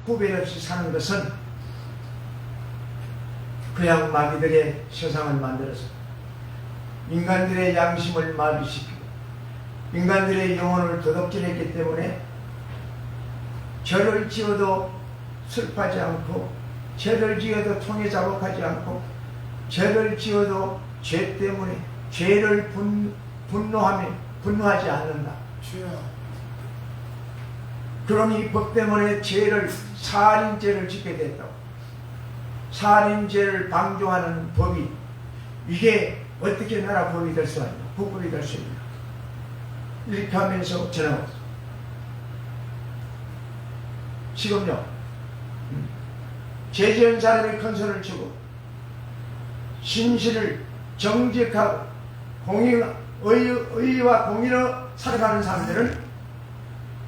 구별 없이 사는 것은 그냥 마귀들의 세상을 만들어서 인간들의 양심을 마비시키고 인간들의 영혼을 도둑질했기 때문에 죄를 지어도 슬퍼하지 않고 죄를 지어도 통에 자복하지 않고 죄를 지어도 죄 때문에 죄를 분노하지 않는다. 그러니 법 때문에 죄를 살인죄를 짓게 됐다고. 살인죄를 방조하는 법이 이게 어떻게 나라 법이 될 수 있냐? 국법이 될 수 있냐? 이렇게 하면서 지나갔어. 지금요, 죄 지은 사람이 큰 소리를 치고 진실을 정직하고 의와 공의로 살아가는 사람들은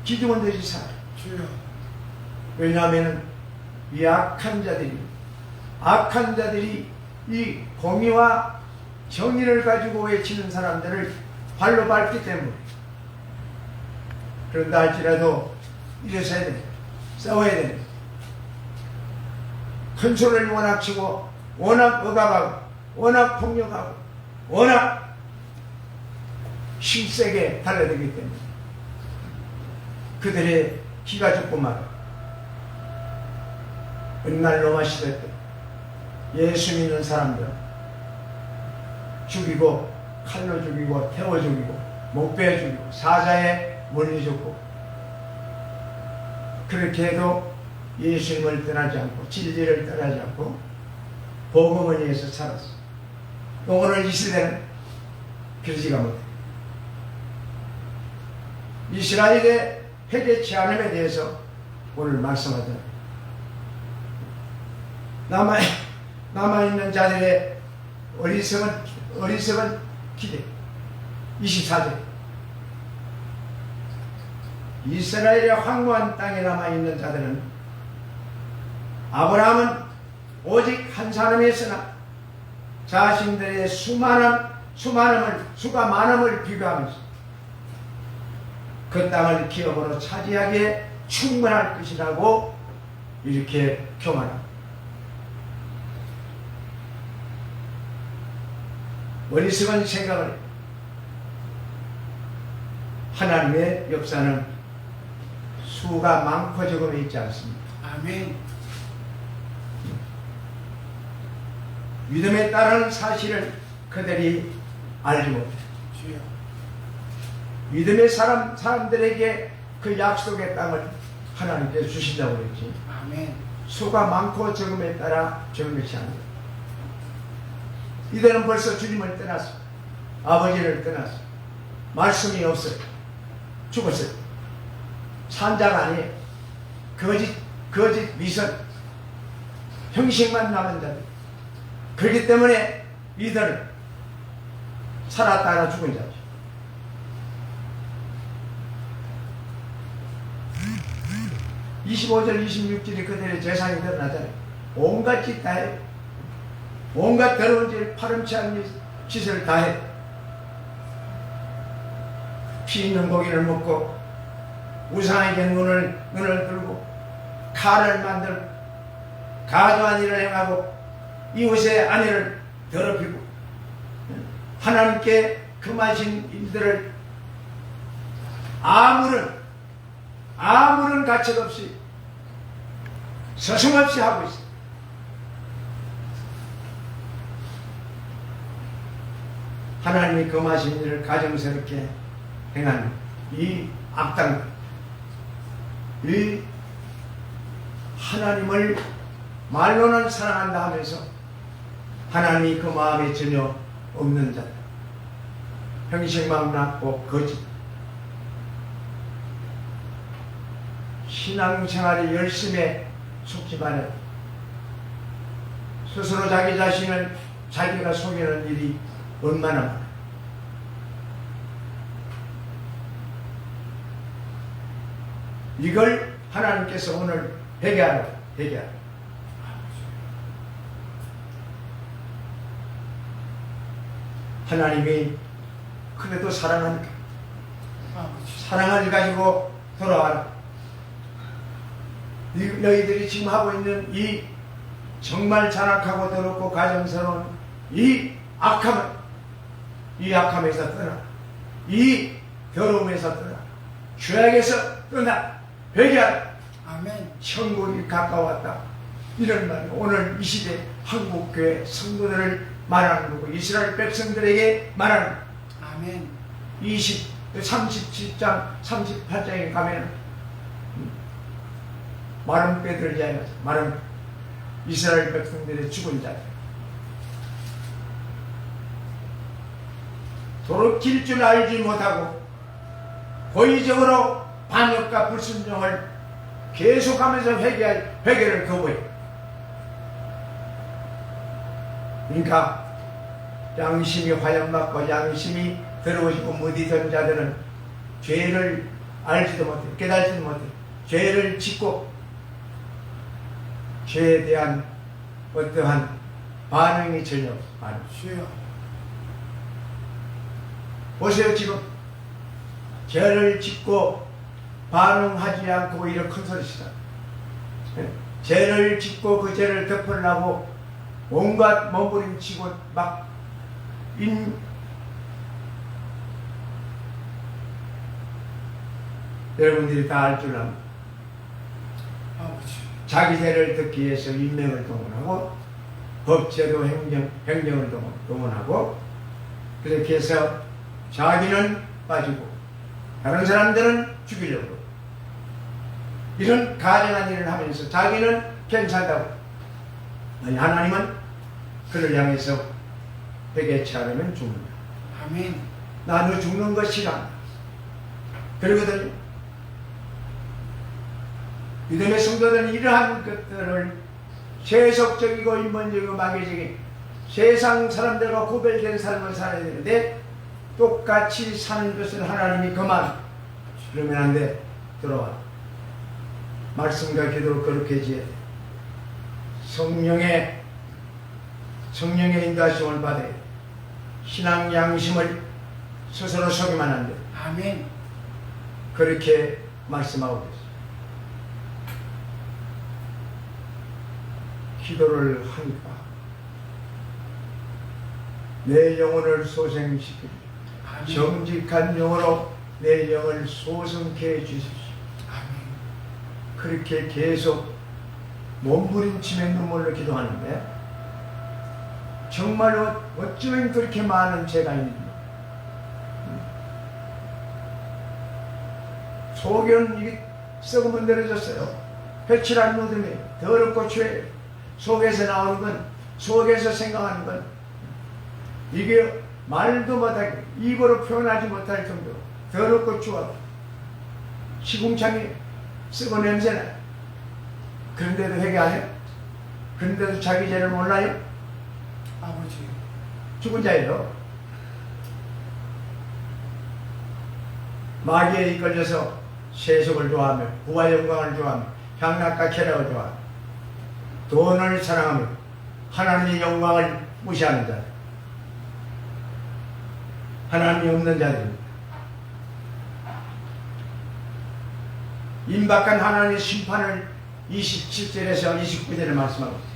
기득권 되지 살아요. 왜냐하면 이 악한 자들이 이 공의와 정의를 가지고 외치는 사람들을 발로 밟기 때문에. 그런다 할지라도 이래서야 돼. 싸워야 돼. 큰 소리를 워낙 치고 워낙 억압하고 워낙 폭력하고 워낙 힘세게 달려들기 때문에 그들의 기가 죽고 말아. 옛날 로마 시대 때 예수 믿는 사람들 죽이고 칼로 죽이고 태워 죽이고 목베어 죽이고 사자에 물리줬고 그렇게 해도 예수님을 떠나지 않고 진리를 떠나지 않고 복음을 위해서 살았어. 오늘 이 시대는 그러지가 못해. 이스라엘의 회개치 않음에 대해서 오늘 말씀하잖아요. 남아있는 자들의 어리석은 기대. 24절. 이스라엘의 황무한 땅에 남아있는 자들은 아브라함은 오직 한 사람이었으나 자신들의 수가 많음을 비교하면서 그 땅을 기업으로 차지하기에 충분할 것이라고 이렇게 교만합니다. 어리석은 생각을 하나님의 역사는 수가 많고 적음에 있지 않습니다. 아멘. 믿음에 따르는 사실을 그들이 알지 못해. 믿음의 사람들에게 그 약속의 땅을 하나님께서 주신다고 그랬지. 아멘. 수가 많고 적음에 따라 적은 것이 아니다. 이들은 벌써 주님을 떠났어. 아버지를 떠났어. 말씀이 없어요. 죽었어요. 산자가 아니에요. 거짓 미선 형식만 남은 자들. 그렇기 때문에 이들은 살았다가 죽은 자죠. 음. 25절 26절이 그들의 재상이 드러나잖아요. 온갖 짓 다 해요. 온갖 더러운 짓, 파렴치 않은 짓을 다 해. 피 있는 고기를 먹고 우상에게 눈을 들고 칼을 만들고 가증한 일을 행하고 이웃의 아내를 더럽히고 하나님께 금하신 일들을 아무런 가책 없이 서슴없이 하고 있어. 하나님이 금하신 일을 가정스럽게 행하는 이 악당, 이 하나님을 말로는 사랑한다 하면서 하나님이 그 마음에 전혀 없는 자들, 형식만 낮고 거짓, 신앙생활의 열심에 속지만 스스로 자기 자신을 자기가 속이는 일이 얼마나 많아. 이걸 하나님께서 오늘 회개하라. 하나님이 그래도 사랑하니까 사랑을 가지고 돌아와라. 너희들이 지금 하고 있는 이 정말 잔악하고 더럽고 가정스러운 이 악함에서 떠나, 이 더러움에서 떠나, 죄악에서 떠나 회개하라. 아멘. 천국이 가까웠다. 이런 말, 오늘 이 시대 한국교회 성도들을 말하는 거고 이스라엘 백성들에게 말하는 아멘. 37장 38장에 가면 마른 뼈들을 이야기하죠. 마른 이스라엘 백성들의 죽은 자들, 돌이킬 줄 알지 못하고 고의적으로 반역과 불순종을 계속하면서 회개를 거부해. 그러니까 양심이 화염맞고 양심이 더러워지고 무디던 자들은 죄를 알지도 못해, 깨달지도 못해, 죄를 짓고 죄에 대한 어떠한 반응이 전혀 없어요. 보세요. 지금 죄를 짓고 반응하지 않고 오히려 큰 소리 치다. 죄를 짓고 그 죄를 덮으려고 온갖 몸부림치고 막 여러분들이 다 알 줄 압니다. 자기 죄를 덮기 위해서 인명을 동원하고 법제도 행정을 동원하고 그렇게 해서 자기는 빠지고 다른 사람들은 죽이려고 이런 가증한 일을 하면서 자기는 괜찮다고. 아니, 하나님은 그를 향해서 회개치 않으면 죽는다. 아멘. 나 너 죽는 거 싫어한다. 그러거든요. 믿음의 성도들은 이러한 것들을 세속적이고 인본적이고 마귀적인 세상 사람들과 구별된 삶을 살아야 되는데 똑같이 사는 것을 하나님이 그만 그러면 안 돼. 들어와. 말씀과 기도로 그렇게 지어야 돼. 성령의 인도하심을 받아야 돼. 신앙 양심을 스스로 속이면 안 돼. 아멘. 그렇게 말씀하고 계세요. 기도를 하니까 내 영혼을 소생시키고 정직한 영으로 내 영을 소성케 해주십시오. 그렇게 계속 몸부림치며 눈물로 기도하는데 정말로 어쩌면 그렇게 많은 죄가 있는가. 소견 이게 썩으면 내려졌어요. 회칠한 무덤이 더럽고 죄 속에서 나오는 건, 속에서 생각하는 건 이게 말도 못하게 입으로 표현하지 못할 정도로 더럽고 추하고 시궁창이 썩어 냄새나. 그런데도 회개 안 해요? 그런데도 자기 죄를 몰라요? 아버지. 죽은 자예요. 마귀에 이끌려서 세속을 좋아하며 부와 영광을 좋아하며 향락과 쾌락을 좋아하며 돈을 사랑하며 하나님의 영광을 무시하는 자, 하나님이 없는 자들입니다. 임박한 하나님의 심판을 27절에서 29절에 말씀하고 있습니다.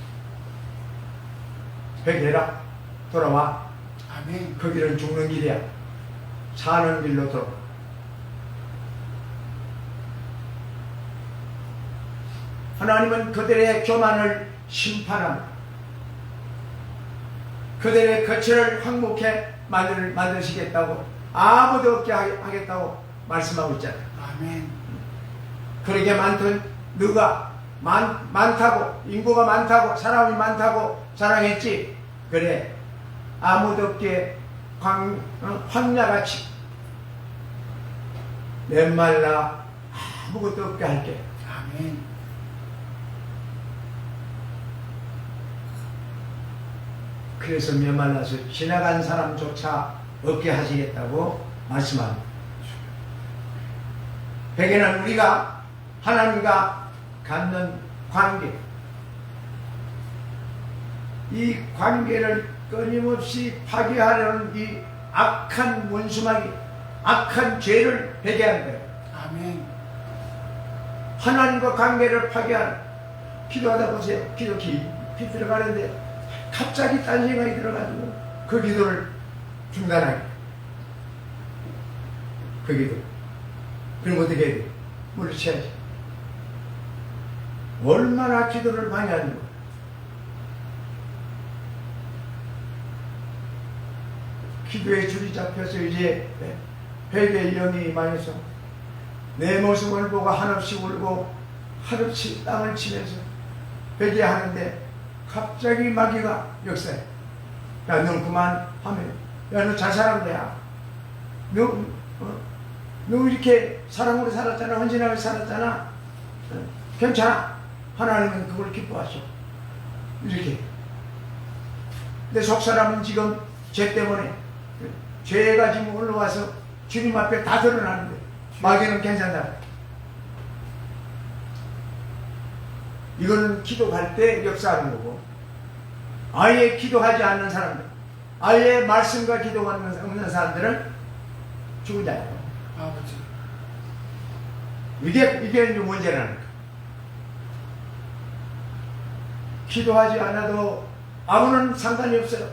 회개해라. 돌아와. 아멘. 그 길은 죽는 길이야. 사는 길로 돌아와. 하나님은 그들의 교만을 심판합니다. 그들의 거처를 황무케 만드시겠다고, 아무도 없게 하겠다고 말씀하고 있잖아요. 아멘. 그렇게 많던 너가 많다고, 인구가 많다고, 사람이 많다고 자랑했지. 그래, 아무도 없게 황야같이 맨말라 아무것도 없게 할게. 아멘. 그래서 메말라서 지나간 사람조차 없게 하시겠다고 말씀합니다. 회개는 우리가 하나님과 갖는 관계, 이 관계를 끊임없이 파괴하려는 이 악한 원수마귀, 악한 죄를 회개하는 거예요. 아멘. 하나님과 관계를 파괴하는, 기도하다 보세요. 기도 깊이 들어가는데 갑자기 딴 생각이 들어가지고 그 기도를 중단하게. 그 기도. 그럼 어떻게 해야 돼? 물리쳐야지. 얼마나 기도를 많이 하는 거야. 기도에 줄이 잡혀서 이제 회개의 영이 임하여서 내 모습을 보고 한없이 울고 한없이 땅을 치면서 회개하는데 갑자기 마귀가 역사해. 야, 넌 그만하면, 야, 너 자살한 거야. 너 이렇게 사랑으로 살았잖아. 헌신하게 살았잖아. 괜찮아. 하나님은 그걸 기뻐하셔. 이렇게. 근데 속사람은 지금 죄 때문에, 죄가 지금 올라와서 주님 앞에 다 드러나는데 마귀는 괜찮다. 이거는 기도할 때 역사하는 거고, 아예 기도하지 않는 사람들, 아예 말씀과 기도가 없는 사람들은 죽은 자예요. 아버지. 이게 이제 문제라는 거예요. 기도하지 않아도 아무런 상관이 없어요.